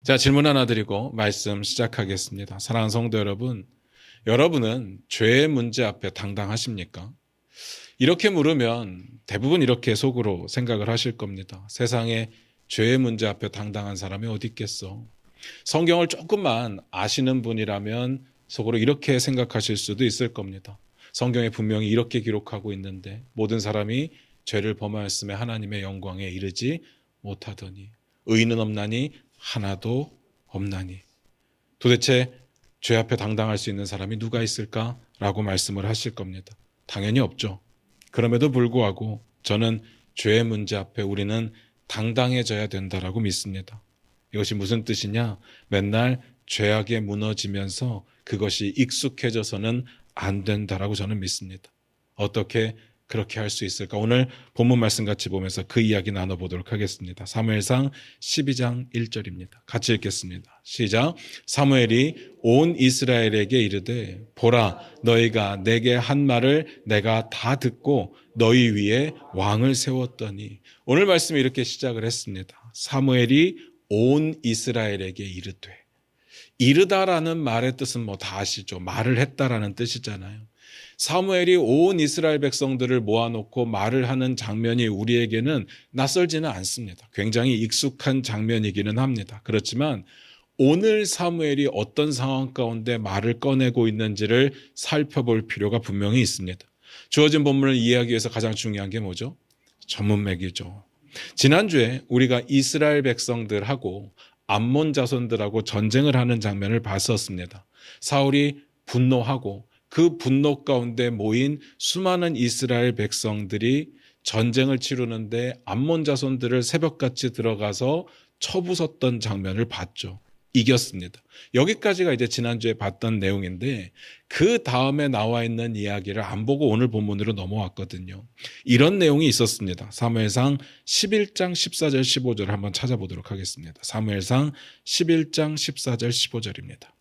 자, 질문 하나 드리고 말씀 시작하겠습니다. 사랑하는 성도 여러분, 여러분은 죄의 문제 앞에 당당하십니까? 이렇게 물으면 대부분 이렇게 속으로 생각을 하실 겁니다. 세상에 죄의 문제 앞에 당당한 사람이 어디 있겠어? 성경을 조금만 아시는 분이라면 속으로 이렇게 생각하실 수도 있을 겁니다. 성경에 분명히 이렇게 기록하고 있는데 모든 사람이 죄를 범하였음에 하나님의 영광에 이르지 못하더니 의인은 없나니 하나도 없나니. 도대체 죄 앞에 당당할 수 있는 사람이 누가 있을까라고 말씀을 하실 겁니다. 당연히 없죠. 그럼에도 불구하고 저는 죄의 문제 앞에 우리는 당당해져야 된다라고 믿습니다. 이것이 무슨 뜻이냐? 맨날 죄악에 무너지면서 그것이 익숙해져서는 안 된다라고 저는 믿습니다. 어떻게 그렇게 할 수 있을까? 오늘 본문 말씀 같이 보면서 그 이야기 나눠보도록 하겠습니다. 사무엘상 12장 1절입니다. 같이 읽겠습니다. 시작. 사무엘이 온 이스라엘에게 이르되 보라 너희가 내게 한 말을 내가 다 듣고 너희 위에 왕을 세웠더니. 오늘 말씀이 이렇게 시작을 했습니다. 사무엘이 온 이스라엘에게 이르되. 이르다라는 말의 뜻은 뭐 다 아시죠? 말을 했다라는 뜻이잖아요. 사무엘이 온 이스라엘 백성들을 모아놓고 말을 하는 장면이 우리에게는 낯설지는 않습니다. 굉장히 익숙한 장면이기는 합니다. 그렇지만 오늘 사무엘이 어떤 상황 가운데 말을 꺼내고 있는지를 살펴볼 필요가 분명히 있습니다. 주어진 본문을 이해하기 위해서 가장 중요한 게 뭐죠? 전문맥이죠. 지난주에 우리가 이스라엘 백성들하고 암몬 자손들하고 전쟁을 하는 장면을 봤었습니다. 사울이 분노하고 그 분노 가운데 모인 수많은 이스라엘 백성들이 전쟁을 치르는데 암몬 자손들을 새벽같이 들어가서 쳐부쉈던 장면을 봤죠. 이겼습니다. 여기까지가 이제 지난주에 봤던 내용인데 그 다음에 나와 있는 이야기를 안 보고 오늘 본문으로 넘어왔거든요. 이런 내용이 있었습니다. 사무엘상 11장 14절 15절을 한번 찾아보도록 하겠습니다. 사무엘상 11장 14절 15절입니다.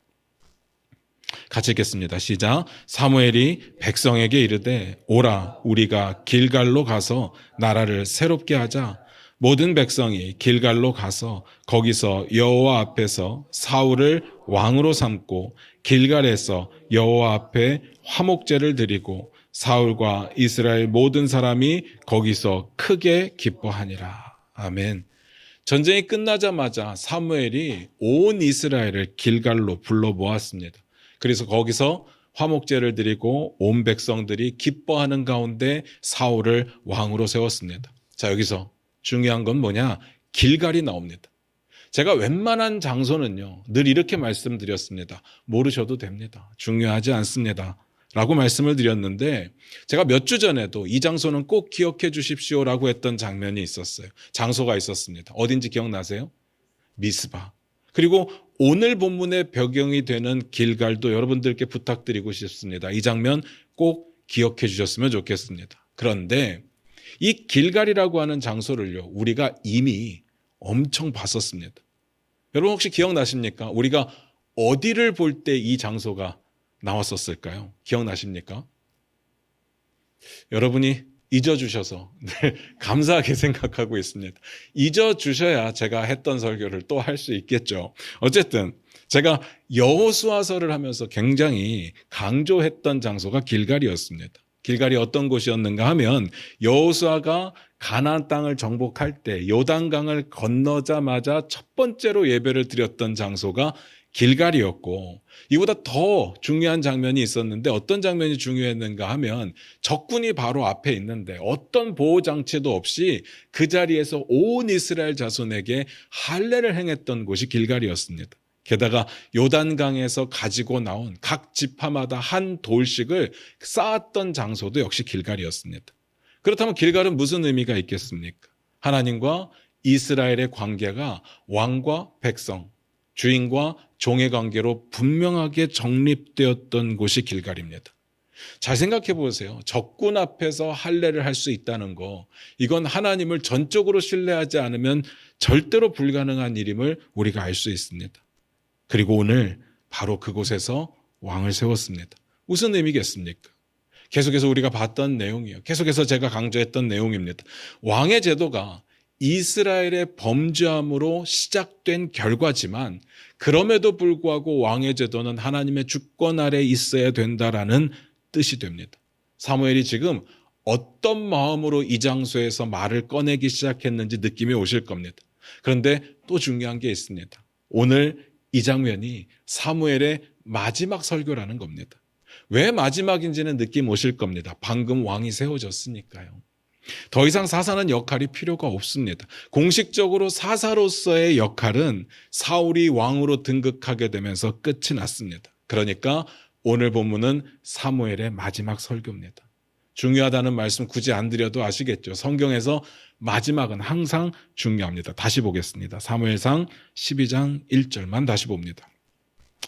같이 읽겠습니다. 시작. 사무엘이 백성에게 이르되 오라 우리가 길갈로 가서 나라를 새롭게 하자. 모든 백성이 길갈로 가서 거기서 여호와 앞에서 사울을 왕으로 삼고 길갈에서 여호와 앞에 화목제를 드리고 사울과 이스라엘 모든 사람이 거기서 크게 기뻐하니라. 아멘. 전쟁이 끝나자마자 사무엘이 온 이스라엘을 길갈로 불러 모았습니다. 그래서 거기서 화목제를 드리고 온 백성들이 기뻐하는 가운데 사울을 왕으로 세웠습니다. 자, 여기서 중요한 건 뭐냐? 길갈이 나옵니다. 제가 웬만한 장소는요, 늘 이렇게 말씀드렸습니다. 모르셔도 됩니다. 중요하지 않습니다. 라고 말씀을 드렸는데 제가 몇 주 전에도 이 장소는 꼭 기억해 주십시오라고 했던 장면이 있었어요. 장소가 있었습니다. 어딘지 기억나세요? 미스바. 그리고 오늘 본문의 배경이 되는 길갈도 여러분들께 부탁드리고 싶습니다. 이 장면 꼭 기억해 주셨으면 좋겠습니다. 그런데 이 길갈이라고 하는 장소를요, 우리가 이미 엄청 봤었습니다. 여러분 혹시 기억나십니까? 우리가 어디를 볼 때 이 장소가 나왔었을까요? 기억나십니까? 여러분이 잊어주셔서 늘 감사하게 생각하고 있습니다. 잊어주셔야 제가 했던 설교를 또 할 수 있겠죠. 어쨌든 제가 여호수아서를 하면서 굉장히 강조했던 장소가 길갈이었습니다. 길갈이 어떤 곳이었는가 하면 여호수아가 가나안 땅을 정복할 때 요단강을 건너자마자 첫 번째로 예배를 드렸던 장소가 길갈이었고 이보다 더 중요한 장면이 있었는데 어떤 장면이 중요했는가 하면 적군이 바로 앞에 있는데 어떤 보호장치도 없이 그 자리에서 온 이스라엘 자손에게 할례를 행했던 곳이 길갈이었습니다. 게다가 요단강에서 가지고 나온 각 지파마다 한 돌씩을 쌓았던 장소도 역시 길갈이었습니다. 그렇다면 길갈은 무슨 의미가 있겠습니까? 하나님과 이스라엘의 관계가 왕과 백성, 주인과 종의 관계로 분명하게 정립되었던 곳이 길갈입니다. 잘 생각해 보세요. 적군 앞에서 할례를 할 수 있다는 거, 이건 하나님을 전적으로 신뢰하지 않으면 절대로 불가능한 일임을 우리가 알 수 있습니다. 그리고 오늘 바로 그곳에서 왕을 세웠습니다. 무슨 의미겠습니까? 계속해서 우리가 봤던 내용이에요. 계속해서 제가 강조했던 내용입니다. 왕의 제도가 이스라엘의 범죄함으로 시작된 결과지만 그럼에도 불구하고 왕의 제도는 하나님의 주권 아래 있어야 된다라는 뜻이 됩니다. 사무엘이 지금 어떤 마음으로 이 장소에서 말을 꺼내기 시작했는지 느낌이 오실 겁니다. 그런데 또 중요한 게 있습니다. 오늘 이 장면이 사무엘의 마지막 설교라는 겁니다. 왜 마지막인지는 느낌 오실 겁니다. 방금 왕이 세워졌으니까요. 더 이상 사사는 역할이 필요가 없습니다. 공식적으로 사사로서의 역할은 사울이 왕으로 등극하게 되면서 끝이 났습니다. 그러니까 오늘 본문은 사무엘의 마지막 설교입니다. 중요하다는 말씀 굳이 안 드려도 아시겠죠. 성경에서 마지막은 항상 중요합니다. 다시 보겠습니다. 사무엘상 12장 1절만 다시 봅니다.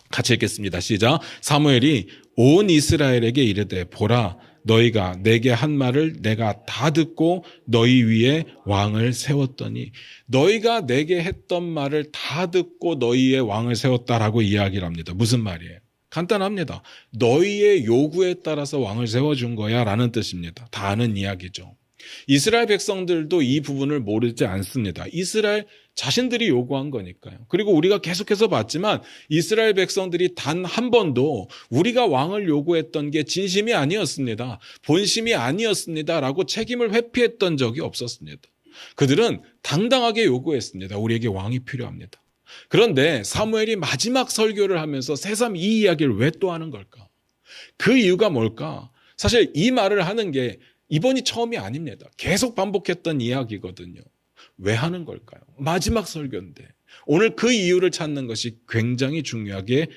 같이 읽겠습니다. 시작. 사무엘이 온 이스라엘에게 이르되 보라 너희가 내게 한 말을 내가 다 듣고 너희 위에 왕을 세웠더니 너희가 내게 했던 말을 다 듣고 너희의 왕을 세웠다라고 이야기를 합니다. 무슨 말이에요? 간단합니다. 너희의 요구에 따라서 왕을 세워준 거야 라는 뜻입니다. 다 아는 이야기죠. 이스라엘 백성들도 이 부분을 모르지 않습니다. 이스라엘 자신들이 요구한 거니까요. 그리고 우리가 계속해서 봤지만 이스라엘 백성들이 단 한 번도 우리가 왕을 요구했던 게 진심이 아니었습니다. 본심이 아니었습니다. 라고 책임을 회피했던 적이 없었습니다. 그들은 당당하게 요구했습니다. 우리에게 왕이 필요합니다. 그런데 사무엘이 마지막 설교를 하면서 새삼 이 이야기를 왜 또 하는 걸까? 그 이유가 뭘까? 사실 이 말을 하는 게 이번이 처음이 아닙니다. 계속 반복했던 이야기거든요. 왜 하는 걸까요? 마지막 설교인데 오늘 그 이유를 찾는 것이 굉장히 중요하게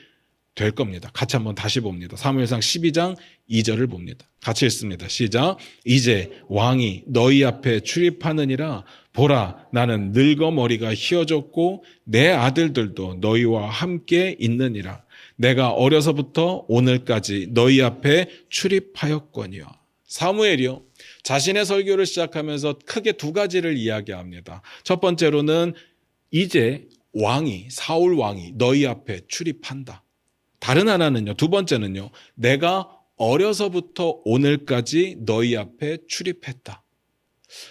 될 겁니다. 같이 한번 다시 봅니다. 사무엘상 12장 2절을 봅니다. 같이 읽습니다. 시작. 이제 왕이 너희 앞에 출입하느니라. 보라 나는 늙어 머리가 휘어졌고 내 아들들도 너희와 함께 있느니라. 내가 어려서부터 오늘까지 너희 앞에 출입하였거니와. 사무엘이요. 자신의 설교를 시작하면서 크게 두 가지를 이야기합니다. 첫 번째로는 이제 사울 왕이 너희 앞에 출입한다. 다른 하나는요. 두 번째는요. 내가 어려서부터 오늘까지 너희 앞에 출입했다.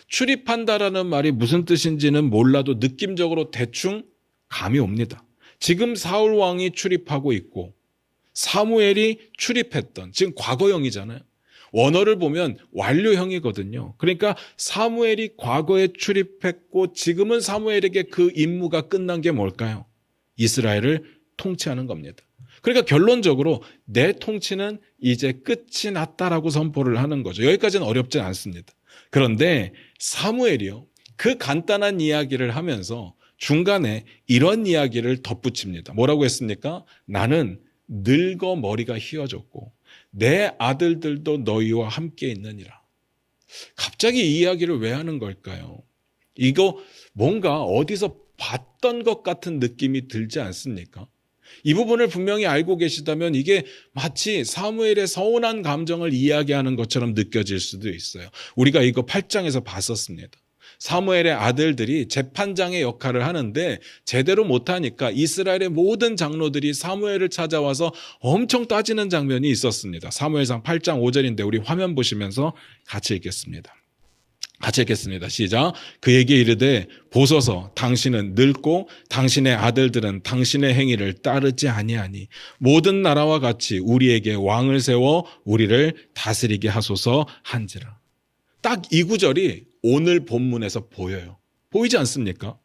출입한다라는 말이 무슨 뜻인지는 몰라도 느낌적으로 대충 감이 옵니다. 지금 사울 왕이 출입하고 있고 사무엘이 출입했던, 지금 과거형이잖아요. 원어를 보면 완료형이거든요. 그러니까 사무엘이 과거에 출입했고 지금은 사무엘에게 그 임무가 끝난 게 뭘까요? 이스라엘을 통치하는 겁니다. 그러니까 결론적으로 내 통치는 이제 끝이 났다라고 선포를 하는 거죠. 여기까지는 어렵지 않습니다. 그런데 사무엘이요. 그 간단한 이야기를 하면서 중간에 이런 이야기를 덧붙입니다. 뭐라고 했습니까? 나는 늙어 머리가 휘어졌고 내 아들들도 너희와 함께 있느니라. 갑자기 이 이야기를 왜 하는 걸까요? 이거 뭔가 어디서 봤던 것 같은 느낌이 들지 않습니까? 이 부분을 분명히 알고 계시다면 이게 마치 사무엘의 서운한 감정을 이야기하는 것처럼 느껴질 수도 있어요. 우리가 이거 8장에서 봤었습니다. 사무엘의 아들들이 재판장의 역할을 하는데 제대로 못하니까 이스라엘의 모든 장로들이 사무엘을 찾아와서 엄청 따지는 장면이 있었습니다. 사무엘상 8장 5절인데 우리 화면 보시면서 같이 읽겠습니다. 같이 읽겠습니다. 시작. 그에게 이르되 보소서 당신은 늙고 당신의 아들들은 당신의 행위를 따르지 아니하니 모든 나라와 같이 우리에게 왕을 세워 우리를 다스리게 하소서 한지라. 딱 이 구절이 오늘 본문에서 보여요. 보이지 않습니까?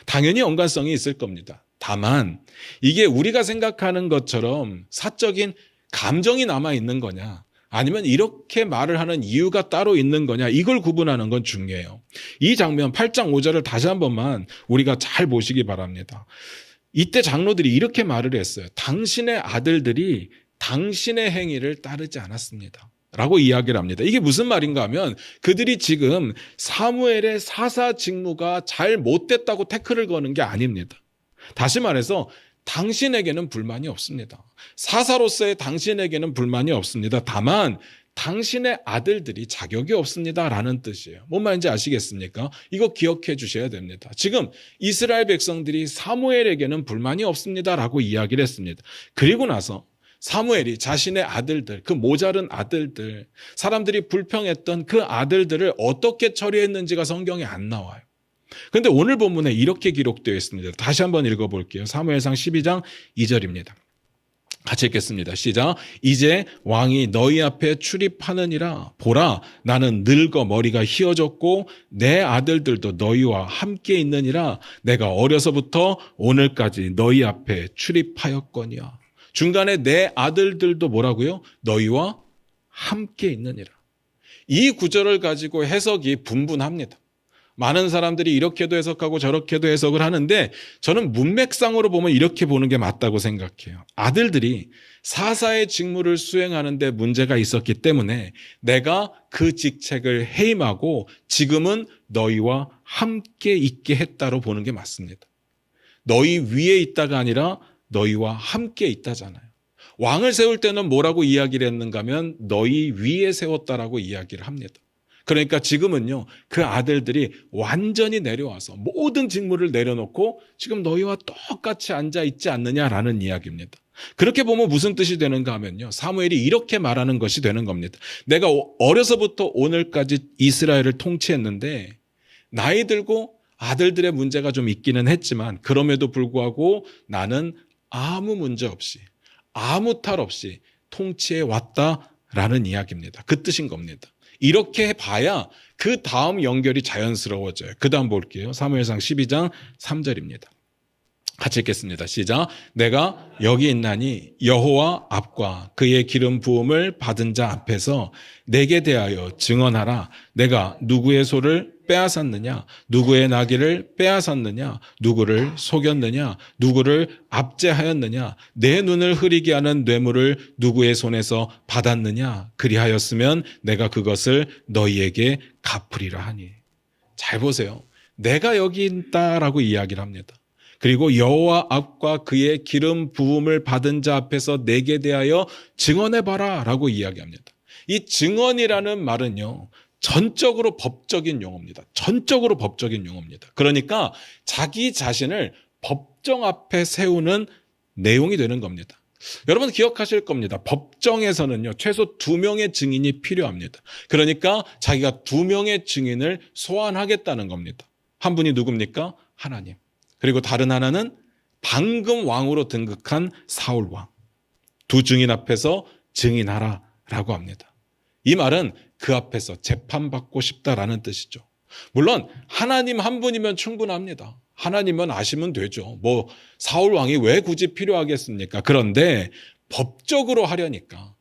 당연히 연관성이 있을 겁니다. 다만 이게 우리가 생각하는 것처럼 사적인 감정이 남아있는 거냐 아니면 이렇게 말을 하는 이유가 따로 있는 거냐 이걸 구분하는 건 중요해요. 이 장면 8장 5절을 다시 한 번만 우리가 잘 보시기 바랍니다. 이때 장로들이 이렇게 말을 했어요. 당신의 아들들이 당신의 행위를 따르지 않았습니다. 라고 이야기를 합니다. 이게 무슨 말인가 하면 그들이 지금 사무엘의 사사 직무가 잘 못됐다고 태클을 거는 게 아닙니다. 다시 말해서 당신에게는 불만이 없습니다. 사사로서의 당신에게는 불만이 없습니다. 다만 당신의 아들들이 자격이 없습니다. 라는 뜻이에요. 뭔 말인지 아시겠습니까? 이거 기억해 주셔야 됩니다. 지금 이스라엘 백성들이 사무엘에게는 불만이 없습니다. 라고 이야기를 했습니다. 그리고 나서 사무엘이 자신의 아들들, 그 모자른 아들들, 사람들이 불평했던 그 아들들을 어떻게 처리했는지가 성경에 안 나와요. 그런데 오늘 본문에 이렇게 기록되어 있습니다. 다시 한번 읽어볼게요. 사무엘상 12장 2절입니다. 같이 읽겠습니다. 시작. 이제 왕이 너희 앞에 출입하느니라. 보라, 나는 늙어 머리가 희어졌고 내 아들들도 너희와 함께 있느니라. 내가 어려서부터 오늘까지 너희 앞에 출입하였거니와. 중간에 내 아들들도 뭐라고요? 너희와 함께 있느니라. 이 구절을 가지고 해석이 분분합니다. 많은 사람들이 이렇게도 해석하고 저렇게도 해석을 하는데 저는 문맥상으로 보면 이렇게 보는 게 맞다고 생각해요. 아들들이 사사의 직무를 수행하는 데 문제가 있었기 때문에 내가 그 직책을 해임하고 지금은 너희와 함께 있게 했다로 보는 게 맞습니다. 너희 위에 있다가 아니라 너희와 함께 있다잖아요. 왕을 세울 때는 뭐라고 이야기를 했는가 하면 너희 위에 세웠다라고 이야기를 합니다. 그러니까 지금은요, 그 아들들이 완전히 내려와서 모든 직무를 내려놓고 지금 너희와 똑같이 앉아있지 않느냐라는 이야기입니다. 그렇게 보면 무슨 뜻이 되는가 하면요, 사무엘이 이렇게 말하는 것이 되는 겁니다. 내가 어려서부터 오늘까지 이스라엘을 통치했는데 나이 들고 아들들의 문제가 좀 있기는 했지만 그럼에도 불구하고 나는 아무 문제 없이 아무 탈 없이 통치해 왔다라는 이야기입니다. 그 뜻인 겁니다. 이렇게 봐야 그 다음 연결이 자연스러워져요. 그 다음 볼게요. 사무엘상 12장 3절입니다. 같이 읽겠습니다. 시작. 내가 여기 있나니 여호와 앞과 그의 기름 부음을 받은 자 앞에서 내게 대하여 증언하라. 내가 누구의 소를 빼앗았느냐, 누구의 나귀를 빼앗았느냐, 누구를 속였느냐, 누구를 압제하였느냐, 내 눈을 흐리게 하는 뇌물을 누구의 손에서 받았느냐, 그리하였으면 내가 그것을 너희에게 갚으리라 하니. 잘 보세요. 내가 여기 있다라고 이야기를 합니다. 그리고 여호와 앞과 그의 기름 부음을 받은 자 앞에서 내게 대하여 증언해봐라 라고 이야기합니다. 이 증언이라는 말은요, 전적으로 법적인 용어입니다. 전적으로 법적인 용어입니다. 그러니까 자기 자신을 법정 앞에 세우는 내용이 되는 겁니다. 여러분 기억하실 겁니다. 법정에서는요, 최소 2명의 증인이 필요합니다. 그러니까 자기가 2명의 증인을 소환하겠다는 겁니다. 한 분이 누굽니까? 하나님. 그리고 다른 하나는 방금 왕으로 등극한 사울 왕. 2 증인 앞에서 증인하라라고 합니다. 이 말은 그 앞에서 재판받고 싶다라는 뜻이죠. 물론 하나님 한 분이면 충분합니다. 하나님은 아시면 되죠. 뭐 사울 왕이 왜 굳이 필요하겠습니까? 그런데 법적으로 하려다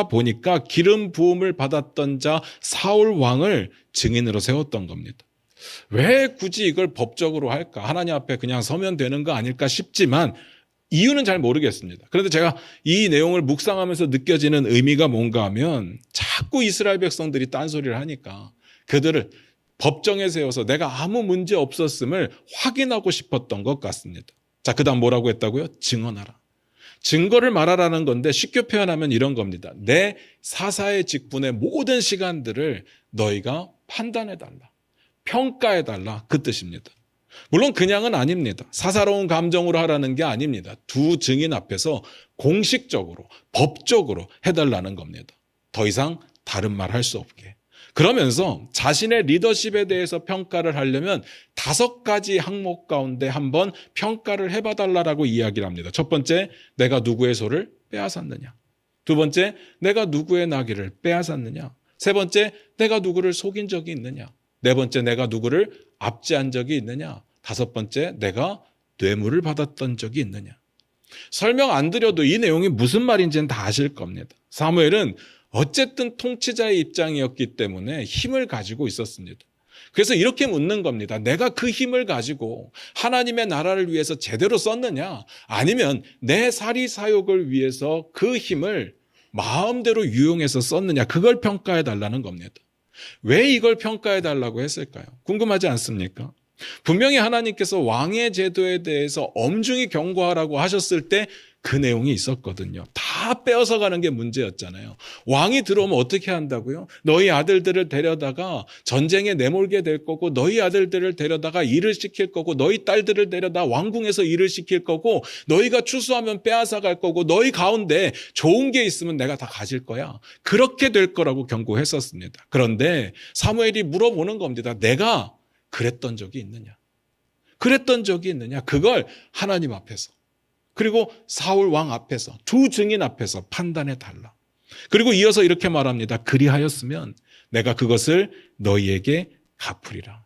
보니까 기름 부음을 받았던 자 사울 왕을 증인으로 세웠던 겁니다. 왜 굳이 이걸 법적으로 할까? 하나님 앞에 그냥 서면 되는 거 아닐까 싶지만 이유는 잘 모르겠습니다. 그런데 제가 이 내용을 묵상하면서 느껴지는 의미가 뭔가 하면 자꾸 이스라엘 백성들이 딴소리를 하니까 그들을 법정에 세워서 내가 아무 문제 없었음을 확인하고 싶었던 것 같습니다. 자, 그 다음 뭐라고 했다고요? 증언하라. 증거를 말하라는 건데 쉽게 표현하면 이런 겁니다. 내 사사의 직분의 모든 시간들을 너희가 판단해달라. 평가해달라. 그 뜻입니다. 물론 그냥은 아닙니다. 사사로운 감정으로 하라는 게 아닙니다. 2 증인 앞에서 공식적으로 법적으로 해달라는 겁니다. 더 이상 다른 말 할 수 없게. 그러면서 자신의 리더십에 대해서 평가를 하려면 5가지 항목 가운데 한번 평가를 해봐달라고 이야기를 합니다. 첫 번째, 내가 누구의 소를 빼앗았느냐. 2번째, 내가 누구의 나귀를 빼앗았느냐. 3번째, 내가 누구를 속인 적이 있느냐. 4번째, 내가 누구를 압제한 적이 있느냐. 5번째, 내가 뇌물을 받았던 적이 있느냐. 설명 안 드려도 이 내용이 무슨 말인지는 다 아실 겁니다. 사무엘은 어쨌든 통치자의 입장이었기 때문에 힘을 가지고 있었습니다. 그래서 이렇게 묻는 겁니다. 내가 그 힘을 가지고 하나님의 나라를 위해서 제대로 썼느냐, 아니면 내 사리사욕을 위해서 그 힘을 마음대로 유용해서 썼느냐, 그걸 평가해 달라는 겁니다. 왜 이걸 평가해 달라고 했을까요? 궁금하지 않습니까? 분명히 하나님께서 왕의 제도에 대해서 엄중히 경고하라고 하셨을 때 그 내용이 있었거든요. 다 빼앗아 가는 게 문제였잖아요. 왕이 들어오면 어떻게 한다고요? 너희 아들들을 데려다가 전쟁에 내몰게 될 거고, 너희 아들들을 데려다가 일을 시킬 거고, 너희 딸들을 데려다 왕궁에서 일을 시킬 거고, 너희가 추수하면 빼앗아 갈 거고, 너희 가운데 좋은 게 있으면 내가 다 가질 거야. 그렇게 될 거라고 경고했었습니다. 그런데 사무엘이 물어보는 겁니다. 내가 그랬던 적이 있느냐? 그랬던 적이 있느냐? 그걸 하나님 앞에서, 그리고 사울 왕 앞에서, 두 증인 앞에서 판단해 달라. 그리고 이어서 이렇게 말합니다. 그리하였으면 내가 그것을 너희에게 갚으리라.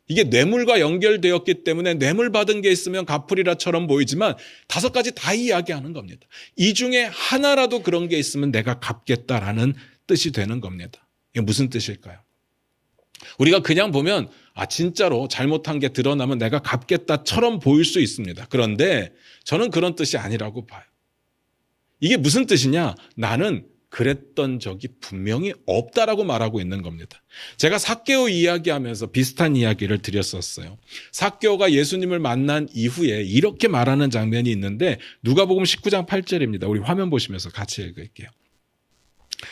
이게 뇌물과 연결되었기 때문에 뇌물 받은 게 있으면 갚으리라처럼 보이지만 5가지 다 이야기하는 겁니다. 이 중에 하나라도 그런 게 있으면 내가 갚겠다라는 뜻이 되는 겁니다. 이게 무슨 뜻일까요? 우리가 그냥 보면 진짜로 잘못한 게 드러나면 내가 갚겠다처럼 보일 수 있습니다. 그런데 저는 그런 뜻이 아니라고 봐요. 이게 무슨 뜻이냐? 나는 그랬던 적이 분명히 없다라고 말하고 있는 겁니다. 제가 삭개오 이야기하면서 비슷한 이야기를 드렸었어요. 삭개오가 예수님을 만난 이후에 이렇게 말하는 장면이 있는데 누가복음 19장 8절입니다. 우리 화면 보시면서 같이 읽을게요.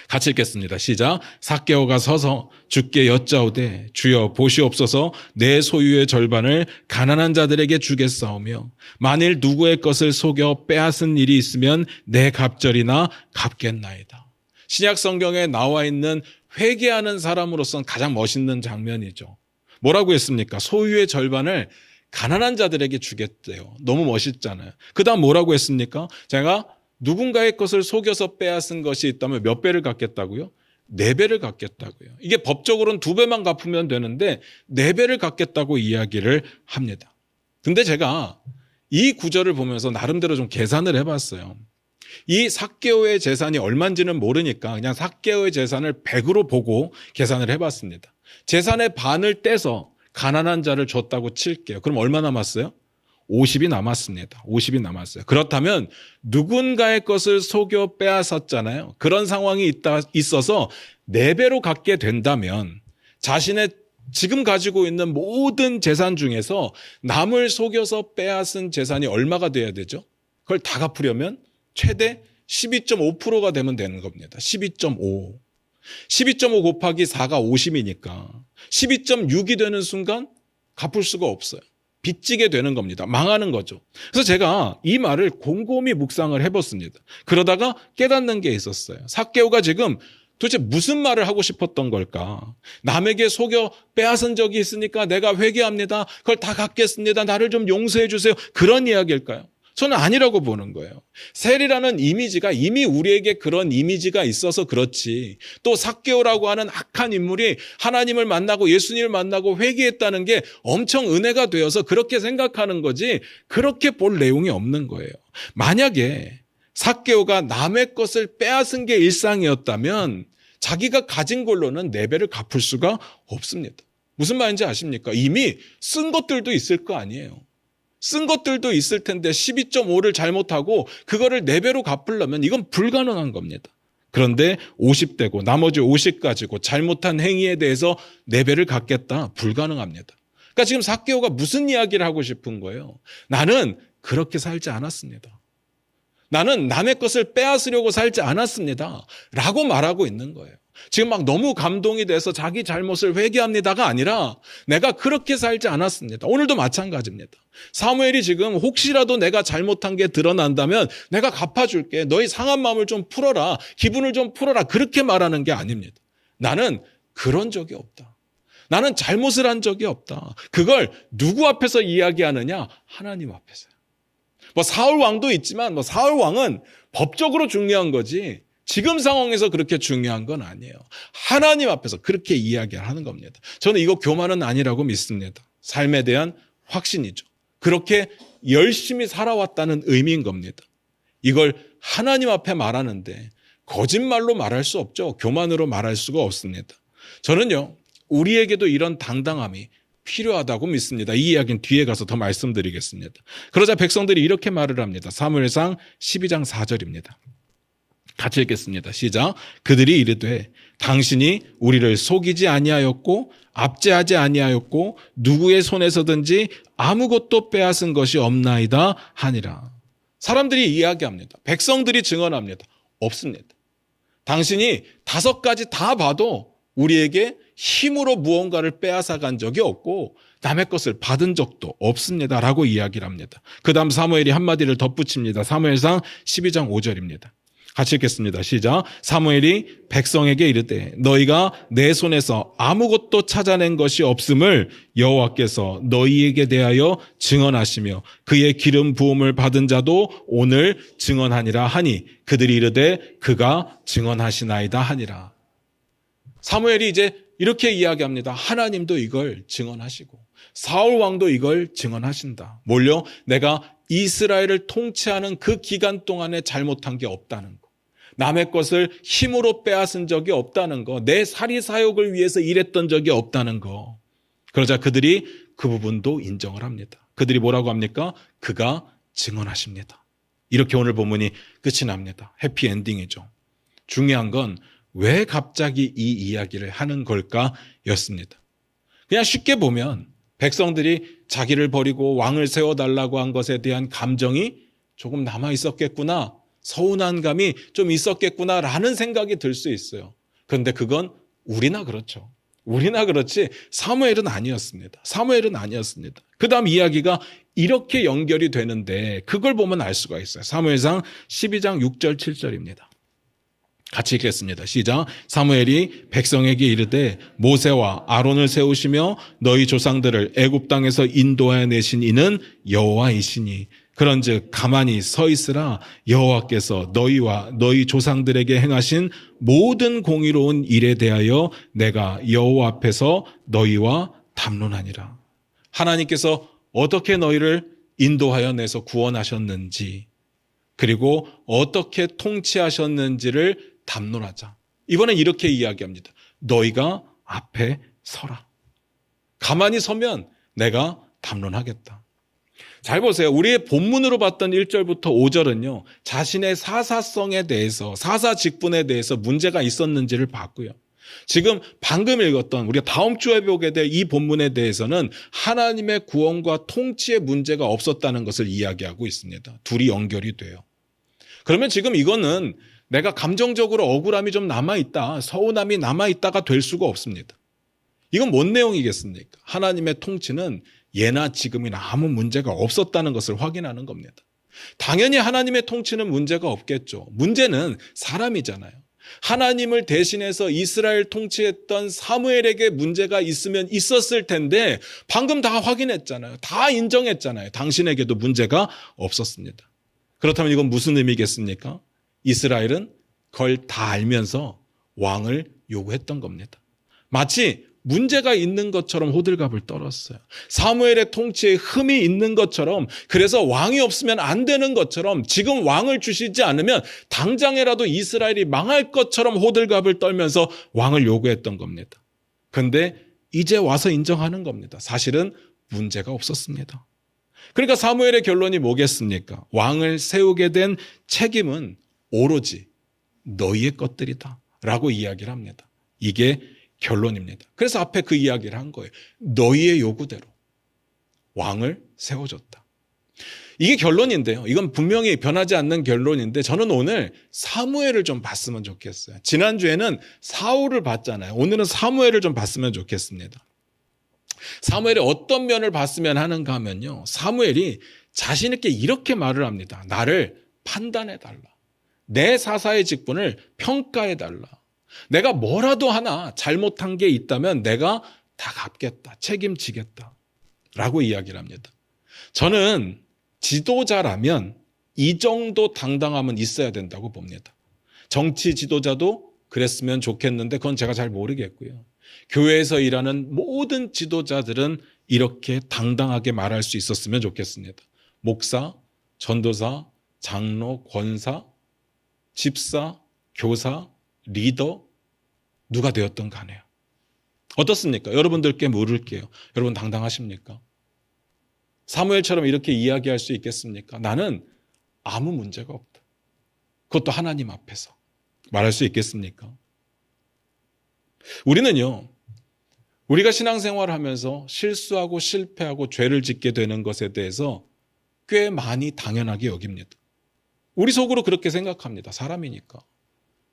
같이 읽겠습니다. 시작. 삭개오가 서서 주께 여짜오되 주여 보시옵소서 내 소유의 절반을 가난한 자들에게 주겠사오며 만일 누구의 것을 속여 빼앗은 일이 있으면 내 갑절이나 갚겠나이다. 신약 성경에 나와 있는 회개하는 사람으로서는 가장 멋있는 장면이죠. 뭐라고 했습니까? 소유의 절반을 가난한 자들에게 주겠대요. 너무 멋있잖아요. 그 다음 뭐라고 했습니까? 제가 누군가의 것을 속여서 빼앗은 것이 있다면 몇 배를 갚겠다고요? 4배를 갚겠다고요. 이게 법적으로는 2배만 갚으면 되는데 4배를 갚겠다고 이야기를 합니다. 근데 제가 이 구절을 보면서 나름대로 좀 계산을 해봤어요. 이 삭개오의 재산이 얼마인지는 모르니까 그냥 삭개오의 재산을 100으로 보고 계산을 해봤습니다. 재산의 반을 떼서 가난한 자를 줬다고 칠게요. 그럼 얼마 남았어요? 50이 남았습니다. 50이 남았어요. 그렇다면 누군가의 것을 속여 빼앗았잖아요. 그런 상황이 있어서 4배로 갚게 된다면 자신의 지금 가지고 있는 모든 재산 중에서 남을 속여서 빼앗은 재산이 얼마가 돼야 되죠? 그걸 다 갚으려면 최대 12.5%가 되면 되는 겁니다. 12.5. 12.5 곱하기 4가 50이니까 12.6이 되는 순간 갚을 수가 없어요. 빚지게 되는 겁니다. 망하는 거죠. 그래서 제가 이 말을 곰곰이 묵상을 해봤습니다. 그러다가 깨닫는 게 있었어요. 삭개오가 지금 도대체 무슨 말을 하고 싶었던 걸까? 남에게 속여 빼앗은 적이 있으니까 내가 회개합니다. 그걸 다 갚겠습니다. 나를 좀 용서해 주세요. 그런 이야기일까요? 저는 아니라고 보는 거예요. 셀이라는 이미지가 이미 우리에게 그런 이미지가 있어서 그렇지. 또 삭개오라고 하는 악한 인물이 하나님을 만나고 예수님을 만나고 회개했다는 게 엄청 은혜가 되어서 그렇게 생각하는 거지 그렇게 볼 내용이 없는 거예요. 만약에 삭개오가 남의 것을 빼앗은 게 일상이었다면 자기가 가진 걸로는 4배를 갚을 수가 없습니다. 무슨 말인지 아십니까? 이미 쓴 것들도 있을 거 아니에요. 쓴 것들도 있을 텐데 12.5를 잘못하고 그거를 4배로 갚으려면 이건 불가능한 겁니다. 그런데 50대고 나머지 50 가지고 잘못한 행위에 대해서 4배를 갚겠다. 불가능합니다. 그러니까 지금 삭개오가 무슨 이야기를 하고 싶은 거예요? 나는 그렇게 살지 않았습니다. 나는 남의 것을 빼앗으려고 살지 않았습니다. 라고 말하고 있는 거예요. 지금 막 너무 감동이 돼서 자기 잘못을 회개합니다가 아니라 내가 그렇게 살지 않았습니다. 오늘도 마찬가지입니다. 사무엘이 지금 혹시라도 내가 잘못한 게 드러난다면 내가 갚아줄게. 너희 상한 마음을 좀 풀어라. 기분을 좀 풀어라. 그렇게 말하는 게 아닙니다. 나는 그런 적이 없다. 나는 잘못을 한 적이 없다. 그걸 누구 앞에서 이야기하느냐? 하나님 앞에서요. 사울 왕도 있지만 사울 왕은 법적으로 중요한 거지 지금 상황에서 그렇게 중요한 건 아니에요. 하나님 앞에서 그렇게 이야기를 하는 겁니다. 저는 이거 교만은 아니라고 믿습니다. 삶에 대한 확신이죠. 그렇게 열심히 살아왔다는 의미인 겁니다. 이걸 하나님 앞에 말하는데 거짓말로 말할 수 없죠. 교만으로 말할 수가 없습니다. 저는요, 우리에게도 이런 당당함이 필요하다고 믿습니다. 이 이야기는 뒤에 가서 더 말씀드리겠습니다. 그러자 백성들이 이렇게 말을 합니다. 사무엘상 12장 4절입니다. 같이 읽겠습니다. 시작. 그들이 이르되 당신이 우리를 속이지 아니하였고 압제하지 아니하였고 누구의 손에서든지 아무것도 빼앗은 것이 없나이다 하니라. 사람들이 이야기합니다. 백성들이 증언합니다. 없습니다. 당신이 5가지 다 봐도 우리에게 힘으로 무언가를 빼앗아 간 적이 없고 남의 것을 받은 적도 없습니다. 라고 이야기를 합니다. 그 다음 사무엘이 한마디를 덧붙입니다. 사무엘상 12장 5절입니다. 같이 읽겠습니다. 시작. 사무엘이 백성에게 이르되 너희가 내 손에서 아무것도 찾아낸 것이 없음을 여호와께서 너희에게 대하여 증언하시며 그의 기름 부음을 받은 자도 오늘 증언하니라 하니 그들이 이르되 그가 증언하시나이다 하니라. 사무엘이 이제 이렇게 이야기합니다. 하나님도 이걸 증언하시고 사울 왕도 이걸 증언하신다. 뭘요? 내가 이스라엘을 통치하는 그 기간 동안에 잘못한 게 없다는 거. 남의 것을 힘으로 빼앗은 적이 없다는 거. 내 사리사욕을 위해서 일했던 적이 없다는 거. 그러자 그들이 그 부분도 인정을 합니다. 그들이 뭐라고 합니까? 그가 증언하십니다. 이렇게 오늘 본문이 끝이 납니다. 해피엔딩이죠. 중요한 건 왜 갑자기 이 이야기를 하는 걸까 였습니다. 그냥 쉽게 보면 백성들이 자기를 버리고 왕을 세워달라고 한 것에 대한 감정이 조금 남아 있었겠구나, 서운한 감이 좀 있었겠구나라는 생각이 들 수 있어요. 그런데 그건 우리나 그렇죠. 우리나 그렇지 사무엘은 아니었습니다. 사무엘은 아니었습니다. 그 다음 이야기가 이렇게 연결이 되는데 그걸 보면 알 수가 있어요. 사무엘상 12장 6절 7절입니다. 같이 읽겠습니다. 시작. 사무엘이 백성에게 이르되 모세와 아론을 세우시며 너희 조상들을 애굽 땅에서 인도하여 내신 이는 여호와이시니 그런즉 가만히 서 있으라. 여호와께서 너희와 너희 조상들에게 행하신 모든 공의로운 일에 대하여 내가 여호와 앞에서 너희와 담론하니라. 하나님께서 어떻게 너희를 인도하여 내서 구원하셨는지 그리고 어떻게 통치하셨는지를 담론하자. 이번엔 이렇게 이야기합니다. 너희가 앞에 서라. 가만히 서면 내가 담론하겠다. 잘 보세요. 우리의 본문으로 봤던 1절부터 5절은요. 자신의 사사성에 대해서, 사사 직분에 대해서 문제가 있었는지를 봤고요. 지금 방금 읽었던 우리가 다음 주에 보게 될 이 본문에 대해서는 하나님의 구원과 통치의 문제가 없었다는 것을 이야기하고 있습니다. 둘이 연결이 돼요. 그러면 지금 이거는 내가 감정적으로 억울함이 좀 남아있다, 서운함이 남아있다가 될 수가 없습니다. 이건 뭔 내용이겠습니까? 하나님의 통치는 예나 지금이나 아무 문제가 없었다는 것을 확인하는 겁니다. 당연히 하나님의 통치는 문제가 없겠죠. 문제는 사람이잖아요. 하나님을 대신해서 이스라엘 통치했던 사무엘에게 문제가 있으면 있었을 텐데 방금 다 확인했잖아요. 다 인정했잖아요. 당신에게도 문제가 없었습니다. 그렇다면 이건 무슨 의미겠습니까? 이스라엘은 그걸 다 알면서 왕을 요구했던 겁니다. 마치 문제가 있는 것처럼 호들갑을 떨었어요. 사무엘의 통치에 흠이 있는 것처럼, 그래서 왕이 없으면 안 되는 것처럼, 지금 왕을 주시지 않으면 당장이라도 이스라엘이 망할 것처럼 호들갑을 떨면서 왕을 요구했던 겁니다. 그런데 이제 와서 인정하는 겁니다. 사실은 문제가 없었습니다. 그러니까 사무엘의 결론이 뭐겠습니까? 왕을 세우게 된 책임은 오로지 너희의 것들이다 라고 이야기를 합니다. 이게 결론입니다. 그래서 앞에 그 이야기를 한 거예요. 너희의 요구대로 왕을 세워줬다. 이게 결론인데요. 이건 분명히 변하지 않는 결론인데 저는 오늘 사무엘을 좀 봤으면 좋겠어요. 지난주에는 사울을 봤잖아요. 오늘은 사무엘을 좀 봤으면 좋겠습니다. 사무엘의 어떤 면을 봤으면 하는가 하면요. 사무엘이 자신 있게 이렇게 말을 합니다. 나를 판단해달라. 내 사사의 직분을 평가해달라. 내가 뭐라도 하나 잘못한 게 있다면 내가 다 갚겠다. 책임지겠다. 라고 이야기를 합니다. 저는 지도자라면 이 정도 당당함은 있어야 된다고 봅니다. 정치 지도자도 그랬으면 좋겠는데 그건 제가 잘 모르겠고요. 교회에서 일하는 모든 지도자들은 이렇게 당당하게 말할 수 있었으면 좋겠습니다. 목사, 전도사, 장로, 권사, 집사, 교사, 리더, 누가 되었든 간에요. 어떻습니까? 여러분들께 물을게요. 여러분 당당하십니까? 사무엘처럼 이렇게 이야기할 수 있겠습니까? 나는 아무 문제가 없다. 그것도 하나님 앞에서 말할 수 있겠습니까? 우리는요, 우리가 신앙생활을 하면서 실수하고 실패하고 죄를 짓게 되는 것에 대해서 꽤 많이 당연하게 여깁니다. 우리 속으로 그렇게 생각합니다. 사람이니까.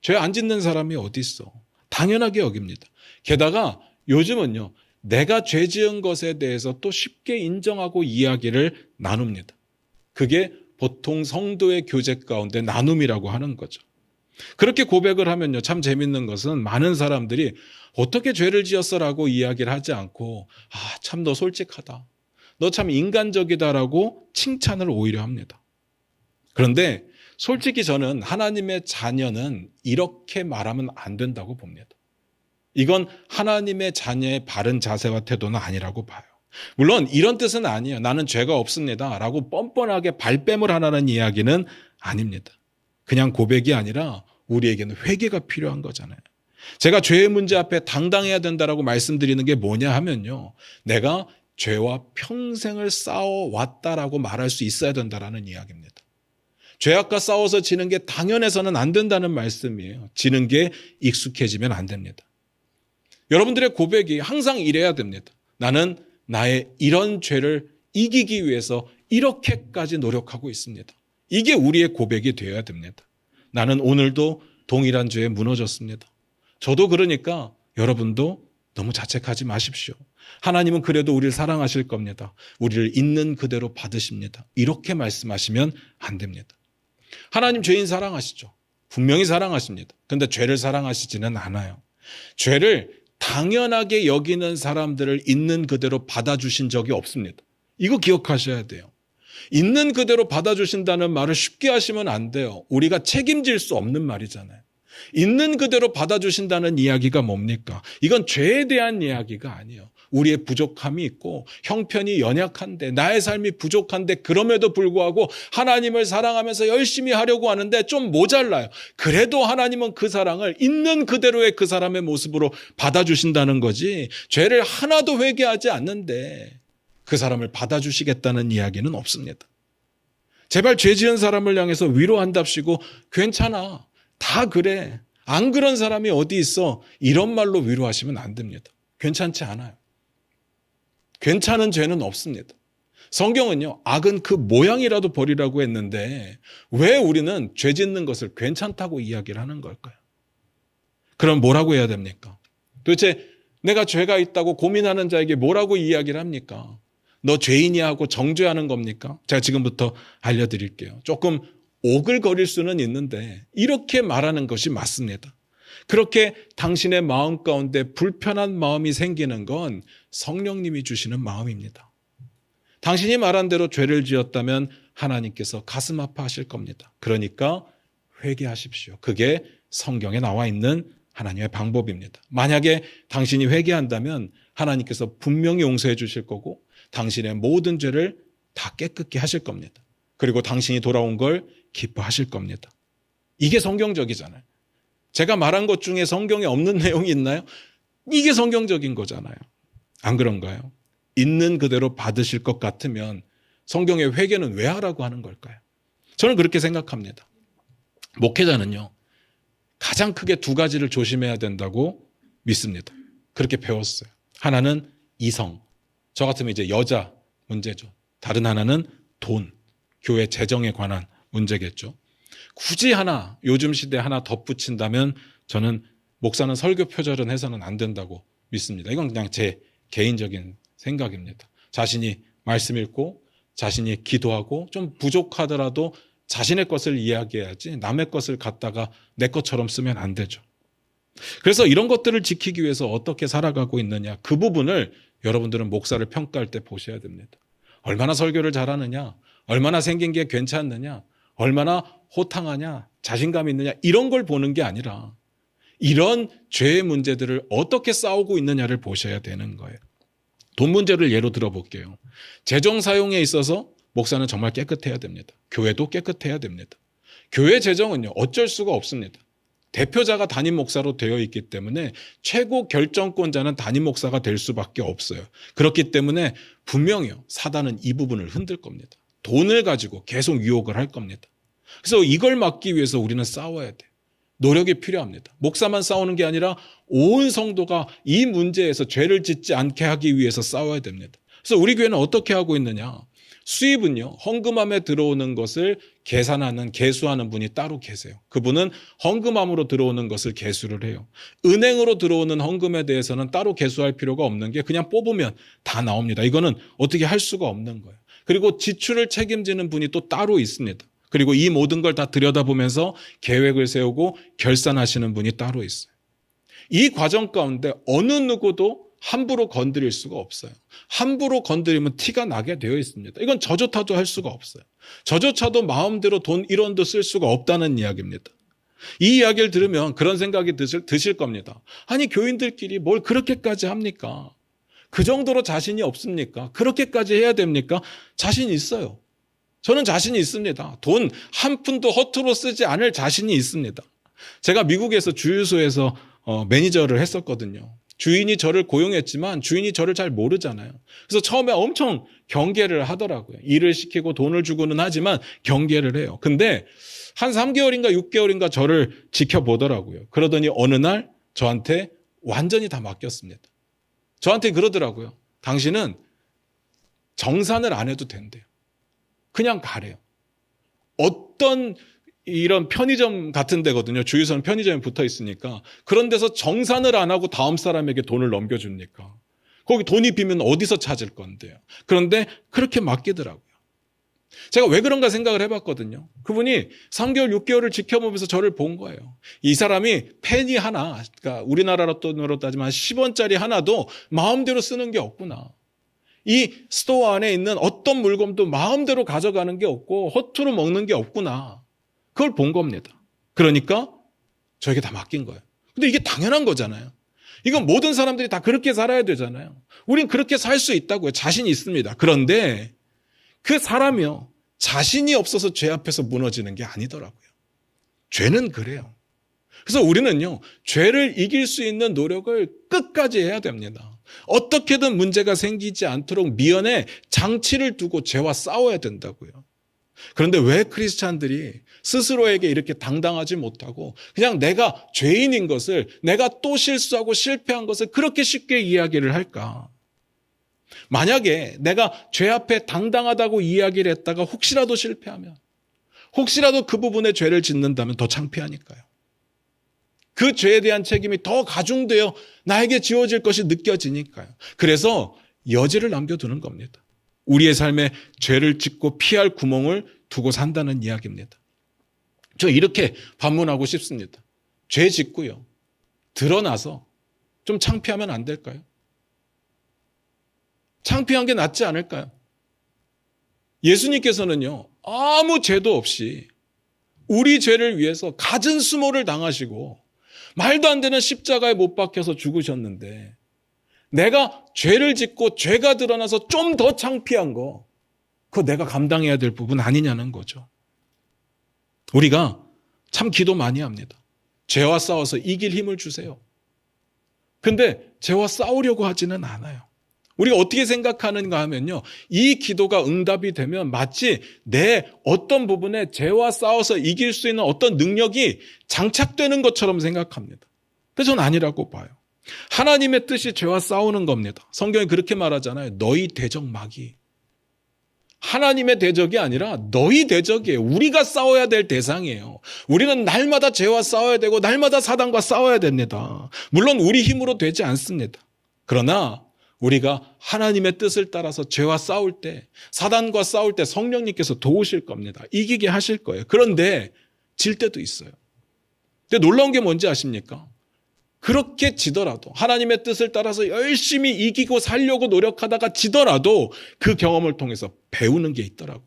죄 안 짓는 사람이 어디 있어. 당연하게 여깁니다. 게다가 요즘은요, 내가 죄 지은 것에 대해서 또 쉽게 인정하고 이야기를 나눕니다. 그게 보통 성도의 교제 가운데 나눔이라고 하는 거죠. 그렇게 고백을 하면요, 참 재밌는 것은 많은 사람들이 어떻게 죄를 지었어라고 이야기를 하지 않고 참 너 솔직하다, 너 참 인간적이다라고 칭찬을 오히려 합니다. 그런데 솔직히 저는 하나님의 자녀는 이렇게 말하면 안 된다고 봅니다. 이건 하나님의 자녀의 바른 자세와 태도는 아니라고 봐요. 물론 이런 뜻은 아니에요. 나는 죄가 없습니다 라고 뻔뻔하게 발뺌을 하라는 이야기는 아닙니다. 그냥 고백이 아니라 우리에게는 회개가 필요한 거잖아요. 제가 죄의 문제 앞에 당당해야 된다라고 말씀드리는 게 뭐냐 하면요, 내가 죄와 평생을 싸워왔다라고 말할 수 있어야 된다라는 이야기입니다. 죄악과 싸워서 지는 게 당연해서는 안 된다는 말씀이에요. 지는 게 익숙해지면 안 됩니다. 여러분들의 고백이 항상 이래야 됩니다. 나는 나의 이런 죄를 이기기 위해서 이렇게까지 노력하고 있습니다. 이게 우리의 고백이 되어야 됩니다. 나는 오늘도 동일한 죄에 무너졌습니다. 저도 그러니까 여러분도 너무 자책하지 마십시오. 하나님은 그래도 우리를 사랑하실 겁니다. 우리를 있는 그대로 받으십니다. 이렇게 말씀하시면 안 됩니다. 하나님 죄인 사랑하시죠. 분명히 사랑하십니다. 그런데 죄를 사랑하시지는 않아요. 죄를 당연하게 여기는 사람들을 있는 그대로 받아주신 적이 없습니다. 이거 기억하셔야 돼요. 있는 그대로 받아주신다는 말을 쉽게 하시면 안 돼요. 우리가 책임질 수 없는 말이잖아요. 있는 그대로 받아주신다는 이야기가 뭡니까? 이건 죄에 대한 이야기가 아니에요. 우리의 부족함이 있고 형편이 연약한데, 나의 삶이 부족한데, 그럼에도 불구하고 하나님을 사랑하면서 열심히 하려고 하는데 좀 모자라요. 그래도 하나님은 그 사랑을 있는 그대로의 그 사람의 모습으로 받아주신다는 거지, 죄를 하나도 회개하지 않는데 그 사람을 받아주시겠다는 이야기는 없습니다. 제발 죄 지은 사람을 향해서 위로한답시고 괜찮아, 다 그래, 안 그런 사람이 어디 있어, 이런 말로 위로하시면 안 됩니다. 괜찮지 않아요. 괜찮은 죄는 없습니다. 성경은요, 악은 그 모양이라도 버리라고 했는데 왜 우리는 죄 짓는 것을 괜찮다고 이야기를 하는 걸까요? 그럼 뭐라고 해야 됩니까? 도대체 내가 죄가 있다고 고민하는 자에게 뭐라고 이야기를 합니까? 너 죄인이야 하고 정죄하는 겁니까? 제가 지금부터 알려드릴게요. 조금 오글거릴 수는 있는데 이렇게 말하는 것이 맞습니다. 그렇게 당신의 마음 가운데 불편한 마음이 생기는 건 성령님이 주시는 마음입니다. 당신이 말한 대로 죄를 지었다면 하나님께서 가슴 아파하실 겁니다. 그러니까 회개하십시오. 그게 성경에 나와 있는 하나님의 방법입니다. 만약에 당신이 회개한다면 하나님께서 분명히 용서해 주실 거고 당신의 모든 죄를 다 깨끗게 하실 겁니다. 그리고 당신이 돌아온 걸 기뻐하실 겁니다. 이게 성경적이잖아요. 제가 말한 것 중에 성경에 없는 내용이 있나요? 이게 성경적인 거잖아요. 안 그런가요? 있는 그대로 받으실 것 같으면 성경의 회개는 왜 하라고 하는 걸까요? 저는 그렇게 생각합니다. 목회자는요, 가장 크게 두 가지를 조심해야 된다고 믿습니다. 그렇게 배웠어요. 하나는 이성, 저 같으면 이제 여자 문제죠. 다른 하나는 돈, 교회 재정에 관한 문제겠죠. 굳이 하나, 요즘 시대에 하나 덧붙인다면 저는 목사는 설교 표절은 해서는 안 된다고 믿습니다. 이건 그냥 제 개인적인 생각입니다. 자신이 말씀 읽고 자신이 기도하고 좀 부족하더라도 자신의 것을 이야기해야지 남의 것을 갖다가 내 것처럼 쓰면 안 되죠. 그래서 이런 것들을 지키기 위해서 어떻게 살아가고 있느냐, 그 부분을 여러분들은 목사를 평가할 때 보셔야 됩니다. 얼마나 설교를 잘하느냐, 얼마나 생긴 게 괜찮느냐, 얼마나 호탕하냐, 자신감 있느냐, 이런 걸 보는 게 아니라 이런 죄의 문제들을 어떻게 싸우고 있느냐를 보셔야 되는 거예요. 돈 문제를 예로 들어볼게요. 재정 사용에 있어서 목사는 정말 깨끗해야 됩니다. 교회도 깨끗해야 됩니다. 교회 재정은요, 어쩔 수가 없습니다. 대표자가 담임 목사로 되어 있기 때문에 최고 결정권자는 담임 목사가 될 수밖에 없어요. 그렇기 때문에 분명히요, 사단은 이 부분을 흔들 겁니다. 돈을 가지고 계속 유혹을 할 겁니다. 그래서 이걸 막기 위해서 우리는 싸워야 돼요. 노력이 필요합니다. 목사만 싸우는 게 아니라 온 성도가 이 문제에서 죄를 짓지 않게 하기 위해서 싸워야 됩니다. 그래서 우리 교회는 어떻게 하고 있느냐, 수입은요, 헌금함에 들어오는 것을 계산하는, 계수하는 분이 따로 계세요. 그분은 헌금함으로 들어오는 것을 계수를 해요. 은행으로 들어오는 헌금에 대해서는 따로 계수할 필요가 없는 게 그냥 뽑으면 다 나옵니다. 이거는 어떻게 할 수가 없는 거예요. 그리고 지출을 책임지는 분이 또 따로 있습니다. 그리고 이 모든 걸 다 들여다보면서 계획을 세우고 결산하시는 분이 따로 있어요. 이 과정 가운데 어느 누구도 함부로 건드릴 수가 없어요. 함부로 건드리면 티가 나게 되어 있습니다. 이건 저조차도 할 수가 없어요. 저조차도 마음대로 돈 1원도 쓸 수가 없다는 이야기입니다. 이 이야기를 들으면 그런 생각이 드실 겁니다. 아니, 교인들끼리 뭘 그렇게까지 합니까? 그 정도로 자신이 없습니까? 그렇게까지 해야 됩니까? 자신 있어요. 저는 자신이 있습니다. 돈 한 푼도 허투루 쓰지 않을 자신이 있습니다. 제가 미국에서 주유소에서 매니저를 했었거든요. 주인이 저를 고용했지만 주인이 저를 잘 모르잖아요. 그래서 처음에 엄청 경계를 하더라고요. 일을 시키고 돈을 주고는 하지만 경계를 해요. 근데 한 3개월인가 6개월인가 저를 지켜보더라고요. 그러더니 어느 날 저한테 완전히 다 맡겼습니다. 저한테 그러더라고요. 당신은 정산을 안 해도 된대요. 그냥 가래요. 어떤 이런 편의점 같은 데거든요. 주유소는 편의점에 붙어 있으니까. 그런 데서 정산을 안 하고 다음 사람에게 돈을 넘겨줍니까? 거기 돈이 비면 어디서 찾을 건데요. 그런데 그렇게 맡기더라고요. 제가 왜 그런가 생각을 해봤거든요. 그분이 3개월, 6개월을 지켜보면서 저를 본 거예요. 이 사람이 페니 하나, 그러니까 우리나라 돈으로 따지면 10원짜리 하나도 마음대로 쓰는 게 없구나. 이 스토어 안에 있는 어떤 물건도 마음대로 가져가는 게 없고 허투루 먹는 게 없구나. 그걸 본 겁니다. 그러니까 저에게 다 맡긴 거예요. 근데 이게 당연한 거잖아요. 이건 모든 사람들이 다 그렇게 살아야 되잖아요. 우린 그렇게 살 수 있다고요. 자신이 있습니다. 그런데 그 사람이요, 자신이 없어서 죄 앞에서 무너지는 게 아니더라고요. 죄는 그래요. 그래서 우리는요, 죄를 이길 수 있는 노력을 끝까지 해야 됩니다. 어떻게든 문제가 생기지 않도록 미연에 장치를 두고 죄와 싸워야 된다고요. 그런데 왜 크리스찬들이 스스로에게 이렇게 당당하지 못하고 그냥 내가 죄인인 것을, 내가 또 실수하고 실패한 것을 그렇게 쉽게 이야기를 할까? 만약에 내가 죄 앞에 당당하다고 이야기를 했다가 혹시라도 실패하면, 혹시라도 그 부분에 죄를 짓는다면 더 창피하니까요. 그 죄에 대한 책임이 더 가중되어 나에게 지워질 것이 느껴지니까요. 그래서 여지를 남겨두는 겁니다. 우리의 삶에 죄를 짓고 피할 구멍을 두고 산다는 이야기입니다. 저 이렇게 반문하고 싶습니다. 죄 짓고요, 드러나서 좀 창피하면 안 될까요? 창피한 게 낫지 않을까요? 예수님께서는요, 아무 죄도 없이 우리 죄를 위해서 갖은 수모를 당하시고 말도 안 되는 십자가에 못 박혀서 죽으셨는데, 내가 죄를 짓고 죄가 드러나서 좀 더 창피한 거, 그거 내가 감당해야 될 부분 아니냐는 거죠. 우리가 참 기도 많이 합니다. 죄와 싸워서 이길 힘을 주세요. 근데 죄와 싸우려고 하지는 않아요. 우리가 어떻게 생각하는가 하면요, 이 기도가 응답이 되면 마치 내 어떤 부분에 죄와 싸워서 이길 수 있는 어떤 능력이 장착되는 것처럼 생각합니다. 근데 전 아니라고 봐요. 하나님의 뜻이 죄와 싸우는 겁니다. 성경이 그렇게 말하잖아요. 너희 대적 마귀. 하나님의 대적이 아니라 너희 대적이에요. 우리가 싸워야 될 대상이에요. 우리는 날마다 죄와 싸워야 되고 날마다 사단과 싸워야 됩니다. 물론 우리 힘으로 되지 않습니다. 그러나 우리가 하나님의 뜻을 따라서 죄와 싸울 때, 사단과 싸울 때 성령님께서 도우실 겁니다. 이기게 하실 거예요. 그런데 질 때도 있어요. 근데 놀라운 게 뭔지 아십니까? 그렇게 지더라도, 하나님의 뜻을 따라서 열심히 이기고 살려고 노력하다가 지더라도 그 경험을 통해서 배우는 게 있더라고요.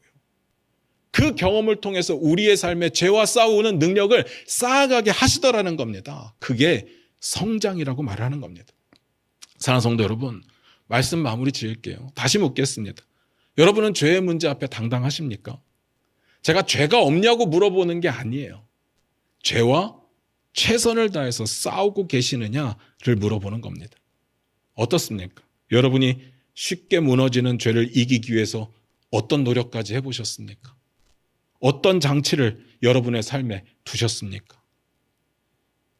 그 경험을 통해서 우리의 삶에 죄와 싸우는 능력을 쌓아가게 하시더라는 겁니다. 그게 성장이라고 말하는 겁니다. 사랑하는 성도 여러분, 말씀 마무리 지을게요. 다시 묻겠습니다. 여러분은 죄의 문제 앞에 당당하십니까? 제가 죄가 없냐고 물어보는 게 아니에요. 죄와 최선을 다해서 싸우고 계시느냐를 물어보는 겁니다. 어떻습니까? 여러분이 쉽게 무너지는 죄를 이기기 위해서 어떤 노력까지 해보셨습니까? 어떤 장치를 여러분의 삶에 두셨습니까?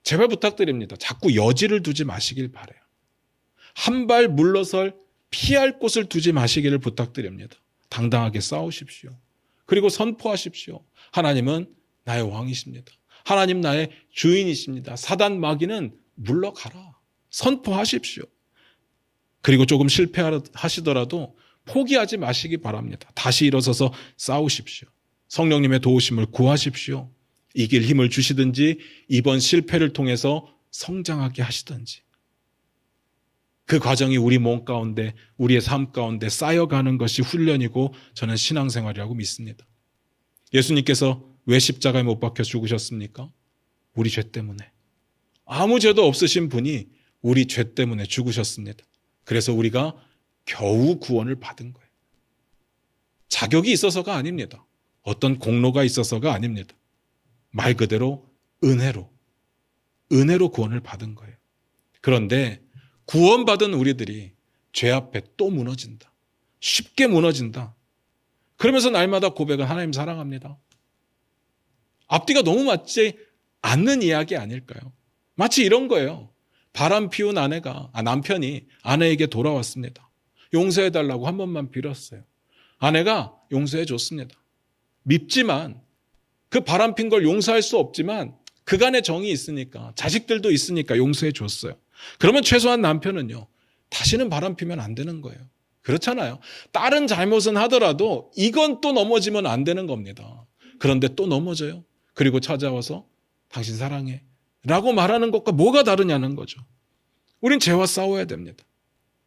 제발 부탁드립니다. 자꾸 여지를 두지 마시길 바라요. 한 발 물러설 피할 곳을 두지 마시기를 부탁드립니다. 당당하게 싸우십시오. 그리고 선포하십시오. 하나님은 나의 왕이십니다. 하나님 나의 주인이십니다. 사단 마귀는 물러가라. 선포하십시오. 그리고 조금 실패하시더라도 포기하지 마시기 바랍니다. 다시 일어서서 싸우십시오. 성령님의 도우심을 구하십시오. 이길 힘을 주시든지 이번 실패를 통해서 성장하게 하시든지. 그 과정이 우리 몸 가운데, 우리의 삶 가운데 쌓여가는 것이 훈련이고 저는 신앙생활이라고 믿습니다. 예수님께서 왜 십자가에 못 박혀 죽으셨습니까? 우리 죄 때문에. 아무 죄도 없으신 분이 우리 죄 때문에 죽으셨습니다. 그래서 우리가 겨우 구원을 받은 거예요. 자격이 있어서가 아닙니다. 어떤 공로가 있어서가 아닙니다. 말 그대로 은혜로 구원을 받은 거예요. 그런데 구원받은 우리들이 죄 앞에 또 무너진다. 쉽게 무너진다. 그러면서 날마다 고백은 하나님 사랑합니다. 앞뒤가 너무 맞지 않는 이야기 아닐까요? 마치 이런 거예요. 바람 피운 남편이 아내에게 돌아왔습니다. 용서해달라고 한 번만 빌었어요. 아내가 용서해 줬습니다. 밉지만 그 바람 핀 걸 용서할 수 없지만 그간의 정이 있으니까, 자식들도 있으니까 용서해 줬어요. 그러면 최소한 남편은요, 다시는 바람 피면 안 되는 거예요. 그렇잖아요. 다른 잘못은 하더라도 이건 또 넘어지면 안 되는 겁니다. 그런데 또 넘어져요. 그리고 찾아와서 당신 사랑해 라고 말하는 것과 뭐가 다르냐는 거죠. 우린 죄와 싸워야 됩니다.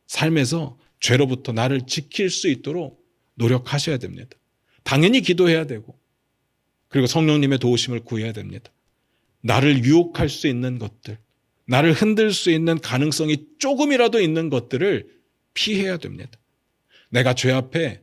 삶에서 죄로부터 나를 지킬 수 있도록 노력하셔야 됩니다. 당연히 기도해야 되고, 그리고 성령님의 도우심을 구해야 됩니다. 나를 유혹할 수 있는 것들, 나를 흔들 수 있는 가능성이 조금이라도 있는 것들을 피해야 됩니다. 내가 죄 앞에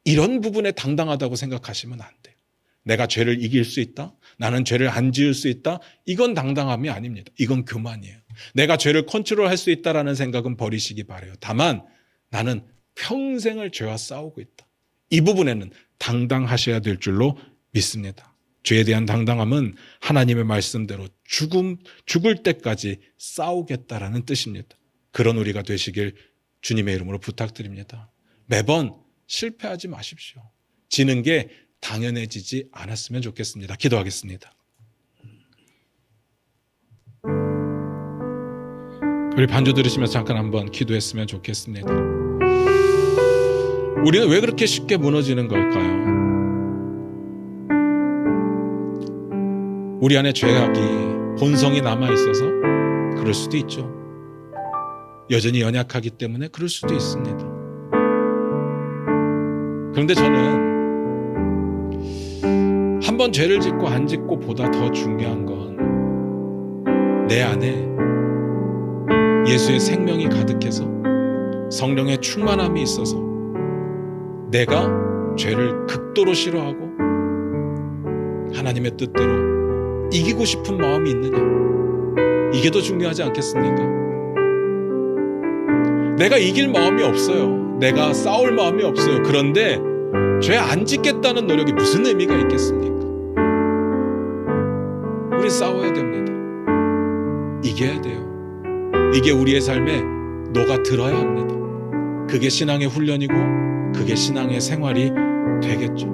이런 부분에 당당하다고 생각하시면 안 돼요. 내가 죄를 이길 수 있다? 나는 죄를 안 지을 수 있다? 이건 당당함이 아닙니다. 이건 교만이에요. 내가 죄를 컨트롤할 수 있다라는 생각은 버리시기 바라요. 다만 나는 평생을 죄와 싸우고 있다. 이 부분에는 당당하셔야 될 줄로 믿습니다. 죄에 대한 당당함은 하나님의 말씀대로 죽을 때까지 싸우겠다라는 뜻입니다. 그런 우리가 되시길 주님의 이름으로 부탁드립니다. 매번 실패하지 마십시오. 지는 게 당연해지지 않았으면 좋겠습니다. 기도하겠습니다. 우리 반주 들으시면서 잠깐 한번 기도했으면 좋겠습니다. 우리는 왜 그렇게 쉽게 무너지는 걸까요? 우리 안에 죄악이, 본성이 남아있어서 그럴 수도 있죠. 여전히 연약하기 때문에 그럴 수도 있습니다. 그런데 저는 한 번 죄를 짓고 안 짓고 보다 더 중요한 건 내 안에 예수의 생명이 가득해서 성령의 충만함이 있어서 내가 죄를 극도로 싫어하고 하나님의 뜻대로 이기고 싶은 마음이 있느냐, 이게 더 중요하지 않겠습니까? 내가 이길 마음이 없어요. 내가 싸울 마음이 없어요. 그런데 죄 안 짓겠다는 노력이 무슨 의미가 있겠습니까? 우리 싸워야 됩니다. 이겨야 돼요. 이게 우리의 삶에 녹아들어야 합니다. 그게 신앙의 훈련이고 그게 신앙의 생활이 되겠죠.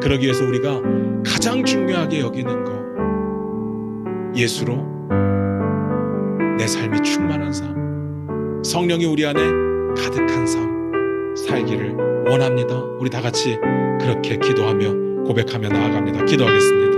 그러기 위해서 우리가 가장 중요하게 여기는 거, 예수로 내 삶이 충만한 삶, 성령이 우리 안에 가득한 삶 살기를 원합니다. 우리 다 같이 그렇게 기도하며 고백하며 나아갑니다. 기도하겠습니다.